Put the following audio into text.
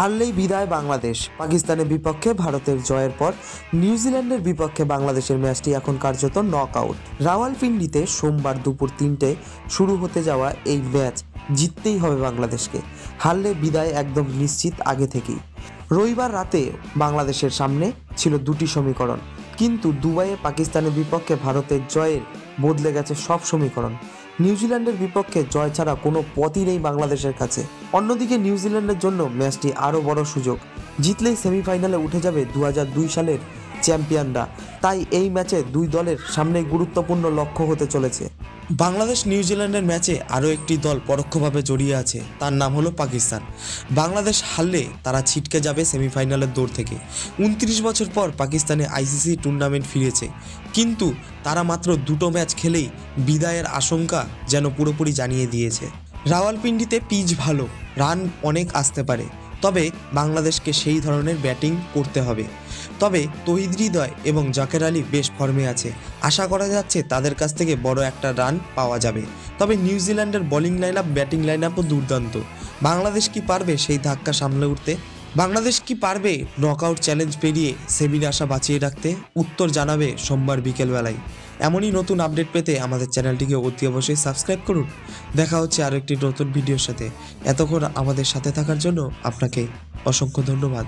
হারলেই বিদায় বাংলাদেশ। পাকিস্তানের বিপক্ষে ভারতের জয়ের পর নিউজিল্যান্ডের বিপক্ষে বাংলাদেশের ম্যাচটি এখন কার্যত নক আউট। রাওয়ালপিন্ডিতে সোমবার দুপুর 3টে শুরু হতে যাওয়া এই ম্যাচ জিততেই হবে বাংলাদেশকে। হারলে বিদায় একদম নিশ্চিত আগে থেকেই। রবিবার রাতে বাংলাদেশের সামনে ছিল দুটি সমীকরণ, কিন্তু দুবাইয়ে পাকিস্তানের বিপক্ষে ভারতের জয়ের বদলে গেছে সব সমীকরণ। নিউজিল্যান্ডের বিপক্ষে জয় ছাড়া কোনো পথই নেই বাংলাদেশের কাছে। অন্যদিকে নিউজিল্যান্ডের জন্য ম্যাচটি আরও বড় সুযোগ। জিতলেই সেমিফাইনালে উঠে যাবে 2002 সালের চ্যাম্পিয়নরা। তাই এই ম্যাচে দুই দলের সামনে গুরুত্বপূর্ণ লক্ষ্য হতে চলেছে। বাংলাদেশ নিউজিল্যান্ডের ম্যাচে আরও একটি দল পরোক্ষভাবে জড়িয়ে আছে, তার নাম হলো পাকিস্তান। বাংলাদেশ হারলে তারা ছিটকে যাবে সেমিফাইনালের দৌড় থেকে। 29 বছর পর পাকিস্তানে আইসিসি টুর্নামেন্ট ফিরেছে, কিন্তু তারা মাত্র দুটো ম্যাচ খেলেই বিদায়ের আশঙ্কা যেন পুরোপুরি জানিয়ে দিয়েছে। রাওয়ালপিন্ডিতে পিচ ভালো, রান অনেক আসতে পারে, তবে বাংলাদেশকে সেই ধরনের ব্যাটিং করতে হবে। তবে তৌহিদ হৃদয় এবং জাকের আলী বেশ ফর্মে আছে, আশা করা যাচ্ছে তাদের কাছ থেকে বড় একটা রান পাওয়া যাবে। তবে নিউজিল্যান্ডের bowling line up, batting line আপও দুর্দান্ত। বাংলাদেশ কি পারবে সেই ধাক্কা সামলে উঠতে? বাংলাদেশ কি পারবে নকআউট চ্যালেঞ্জ পেরিয়ে সেমির আশা বাঁচিয়ে রাখতে? উত্তর জানাবে সোমবার বিকেলবেলায়। এমনই নতুন আপডেট পেতে আমাদের চ্যানেলটিকে অতি অবশ্যই সাবস্ক্রাইব করুন। দেখা হচ্ছে আরও একটি নতুন ভিডিওর সাথে। এতক্ষণ আমাদের সাথে থাকার জন্য আপনাকে অসংখ্য ধন্যবাদ।